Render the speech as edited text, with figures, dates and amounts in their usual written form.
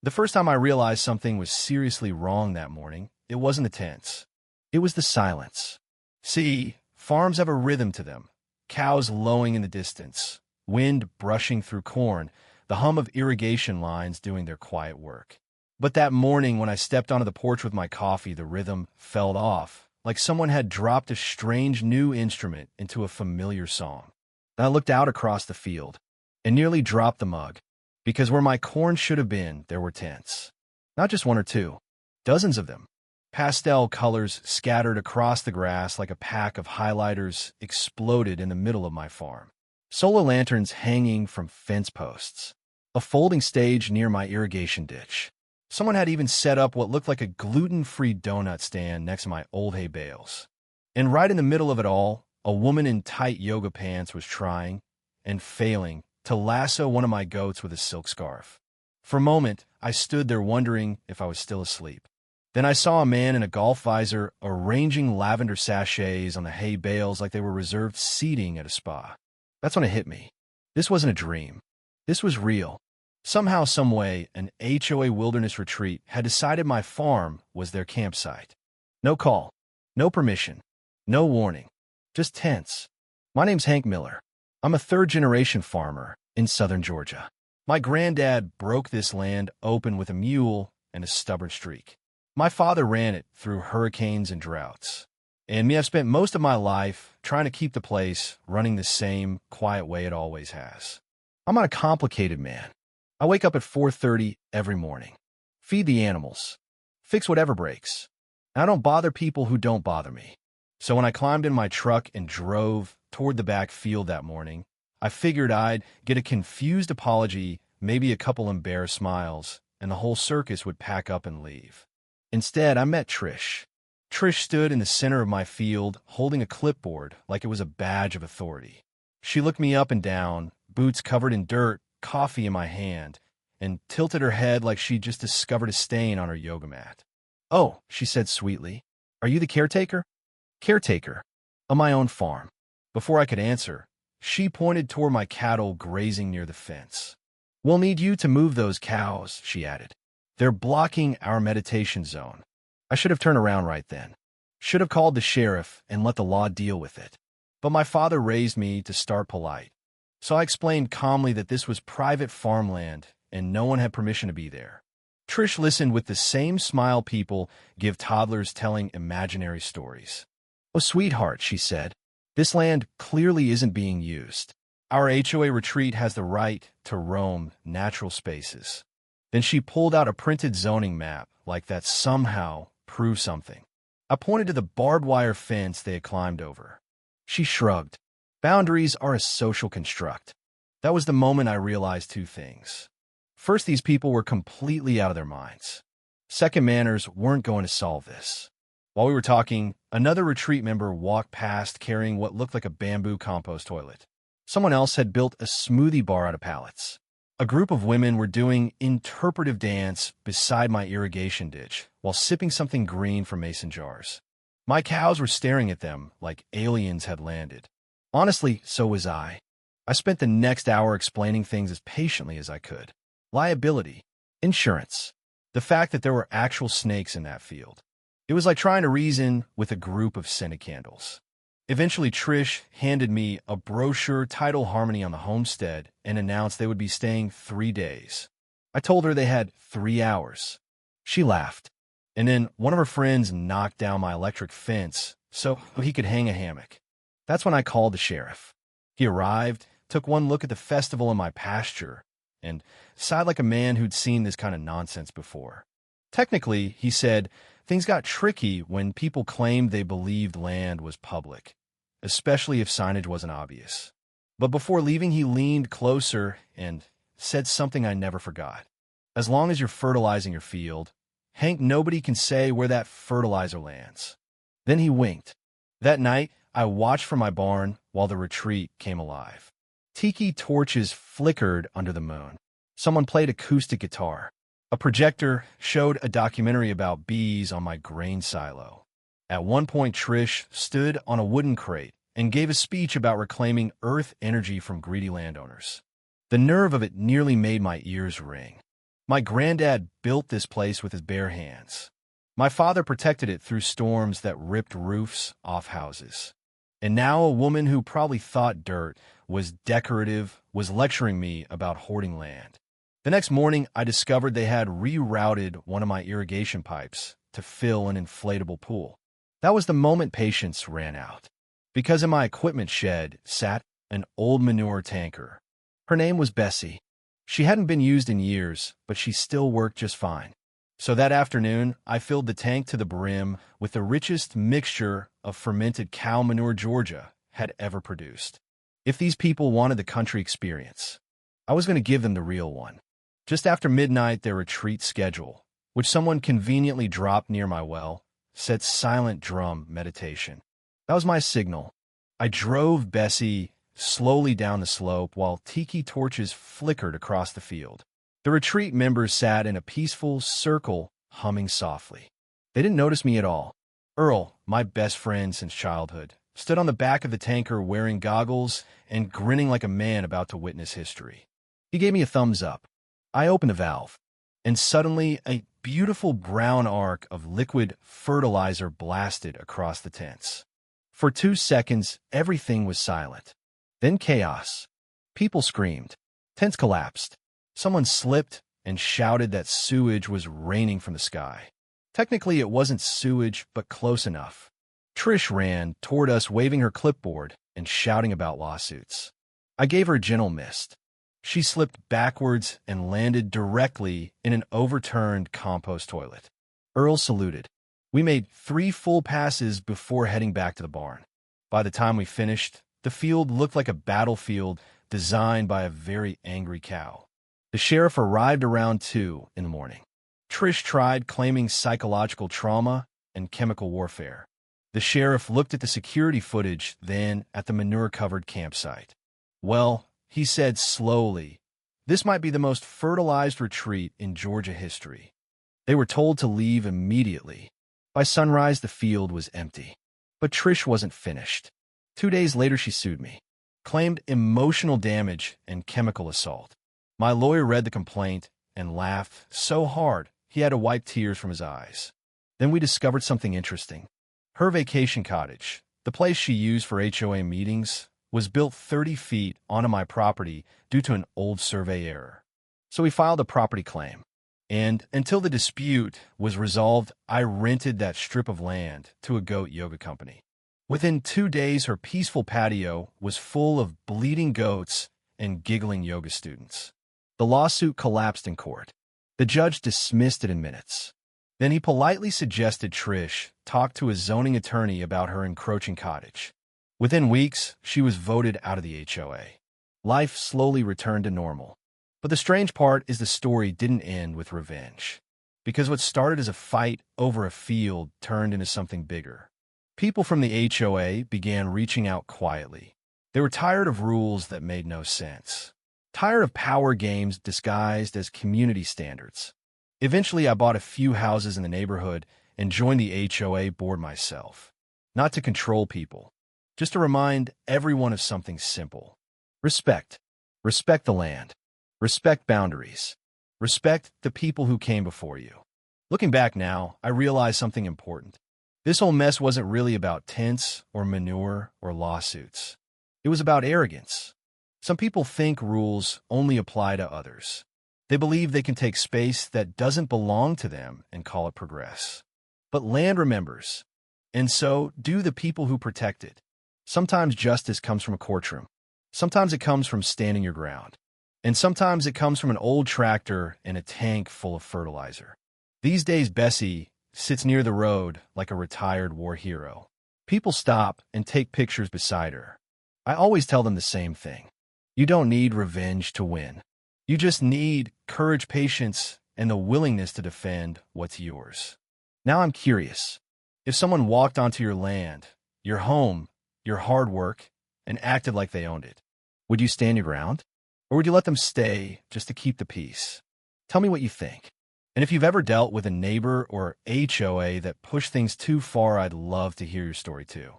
The first time I realized something was seriously wrong that morning, it wasn't the tents. It was the silence. See, farms have a rhythm to them. Cows lowing in the distance, wind brushing through corn, the hum of irrigation lines doing their quiet work. But that morning when I stepped onto the porch with my coffee, the rhythm fell off, like someone had dropped a strange new instrument into a familiar song. And I looked out across the field and nearly dropped the mug, because where my corn should have been, there were tents. Not just one or two, dozens of them. Pastel colors scattered across the grass like a pack of highlighters exploded in the middle of my farm. Solar lanterns hanging from fence posts. A folding stage near my irrigation ditch. Someone had even set up what looked like a gluten-free donut stand next to my old hay bales. And right in the middle of it all, a woman in tight yoga pants was trying, and failing, to lasso one of my goats with a silk scarf. For a moment, I stood there wondering if I was still asleep. Then I saw a man in a golf visor arranging lavender sachets on the hay bales like they were reserved seating at a spa. That's when it hit me. This wasn't a dream. This was real. Somehow, someway, an HOA wilderness retreat had decided my farm was their campsite. No call, no permission, no warning, just tents. My name's Hank Miller. I'm a third-generation farmer in southern Georgia. My granddad broke this land open with a mule and a stubborn streak. My father ran it through hurricanes and droughts. And me, I've spent most of my life trying to keep the place running the same quiet way it always has. I'm not a complicated man. I wake up at 4:30 every morning, feed the animals, fix whatever breaks. And I don't bother people who don't bother me. So when I climbed in my truck and drove toward the back field that morning, I figured I'd get a confused apology, maybe a couple embarrassed smiles, and the whole circus would pack up and leave. Instead, I met Trish. Trish stood in the center of my field, holding a clipboard like it was a badge of authority. She looked me up and down, boots covered in dirt, coffee in my hand, and tilted her head like she'd just discovered a stain on her yoga mat. "Oh," she said sweetly, "are you the caretaker?" "Caretaker of my own farm." Before I could answer, she pointed toward my cattle grazing near the fence. "We'll need you to move those cows," she added. "They're blocking our meditation zone." I should have turned around right then. Should have called the sheriff and let the law deal with it. But my father raised me to start polite. So I explained calmly that this was private farmland and no one had permission to be there. Trish listened with the same smile people give toddlers telling imaginary stories. "Oh, sweetheart," she said, "this land clearly isn't being used. Our HOA retreat has the right to roam natural spaces." Then she pulled out a printed zoning map, like that somehow proved something. I pointed to the barbed wire fence they had climbed over. She shrugged. Boundaries are a social construct. That was the moment I realized two things. First, these people were completely out of their minds. Second, manners weren't going to solve this. While we were talking, another retreat member walked past carrying what looked like a bamboo compost toilet. Someone else had built a smoothie bar out of pallets. A group of women were doing interpretive dance beside my irrigation ditch while sipping something green from mason jars. My cows were staring at them like aliens had landed. Honestly, so was I. I spent the next hour explaining things as patiently as I could. Liability, insurance, the fact that there were actual snakes in that field. It was like trying to reason with a group of scented candles. Eventually, Trish handed me a brochure titled Harmony on the Homestead and announced they would be staying 3 days. I told her they had 3 hours. She laughed. And then one of her friends knocked down my electric fence so he could hang a hammock. That's when I called the sheriff. He arrived, took one look at the festival in my pasture, and sighed like a man who'd seen this kind of nonsense before. Technically, he said, things got tricky when people claimed they believed land was public, especially if signage wasn't obvious. But before leaving, he leaned closer and said something I never forgot. "As long as you're fertilizing your field, Hank, nobody can say where that fertilizer lands." Then he winked. That night, I watched from my barn while the retreat came alive. Tiki torches flickered under the moon. Someone played acoustic guitar. A projector showed a documentary about bees on my grain silo. At one point, Trish stood on a wooden crate and gave a speech about reclaiming earth energy from greedy landowners. The nerve of it nearly made my ears ring. My granddad built this place with his bare hands. My father protected it through storms that ripped roofs off houses. And now a woman who probably thought dirt was decorative was lecturing me about hoarding land. The next morning, I discovered they had rerouted one of my irrigation pipes to fill an inflatable pool. That was the moment patience ran out, because in my equipment shed sat an old manure tanker. Her name was Bessie. She hadn't been used in years, but she still worked just fine. So that afternoon, I filled the tank to the brim with the richest mixture of fermented cow manure Georgia had ever produced. If these people wanted the country experience, I was going to give them the real one. Just after midnight, their retreat schedule, which someone conveniently dropped near my well, said silent drum meditation. That was my signal. I drove Bessie slowly down the slope while tiki torches flickered across the field. The retreat members sat in a peaceful circle, humming softly. They didn't notice me at all. Earl, my best friend since childhood, stood on the back of the tanker wearing goggles and grinning like a man about to witness history. He gave me a thumbs up. I opened the valve, and suddenly a beautiful brown arc of liquid fertilizer blasted across the tents. For 2 seconds, everything was silent. Then chaos. People screamed. Tents collapsed. Someone slipped and shouted that sewage was raining from the sky. Technically, it wasn't sewage, but close enough. Trish ran toward us, waving her clipboard and shouting about lawsuits. I gave her a gentle mist. She slipped backwards and landed directly in an overturned compost toilet. Earl saluted. We made 3 full passes before heading back to the barn. By the time we finished, the field looked like a battlefield designed by a very angry cow. The sheriff arrived around 2 in the morning. Trish tried claiming psychological trauma and chemical warfare. The sheriff looked at the security footage, then at the manure-covered campsite. Well, he said slowly, this might be the most fertilized retreat in Georgia history. They were told to leave immediately. By sunrise, the field was empty. But Trish wasn't finished. 2 days later, she sued me, claimed emotional damage and chemical assault. My lawyer read the complaint and laughed so hard he had to wipe tears from his eyes. Then we discovered something interesting. Her vacation cottage, the place she used for HOA meetings, was built 30 feet onto my property due to an old survey error. So we filed a property claim. And until the dispute was resolved, I rented that strip of land to a goat yoga company. Within 2 days, her peaceful patio was full of bleeding goats and giggling yoga students. The lawsuit collapsed in court. The judge dismissed it in minutes. Then he politely suggested Trish talk to a zoning attorney about her encroaching cottage. Within weeks, she was voted out of the HOA. Life slowly returned to normal. But the strange part is the story didn't end with revenge. Because what started as a fight over a field turned into something bigger. People from the HOA began reaching out quietly. They were tired of rules that made no sense. Tired of power games disguised as community standards. Eventually, I bought a few houses in the neighborhood and joined the HOA board myself. Not to control people, just to remind everyone of something simple. Respect. Respect the land. Respect boundaries. Respect the people who came before you. Looking back now, I realize something important. This whole mess wasn't really about tents or manure or lawsuits. It was about arrogance. Some people think rules only apply to others. They believe they can take space that doesn't belong to them and call it progress. But land remembers, and so do the people who protect it. Sometimes justice comes from a courtroom. Sometimes it comes from standing your ground. And sometimes it comes from an old tractor and a tank full of fertilizer. These days, Bessie sits near the road like a retired war hero. People stop and take pictures beside her. I always tell them the same thing. You don't need revenge to win. You just need courage, patience, and the willingness to defend what's yours. Now I'm curious. If someone walked onto your land, your home, your hard work, and acted like they owned it, would you stand your ground? Or would you let them stay just to keep the peace? Tell me what you think. And if you've ever dealt with a neighbor or HOA that pushed things too far, I'd love to hear your story too.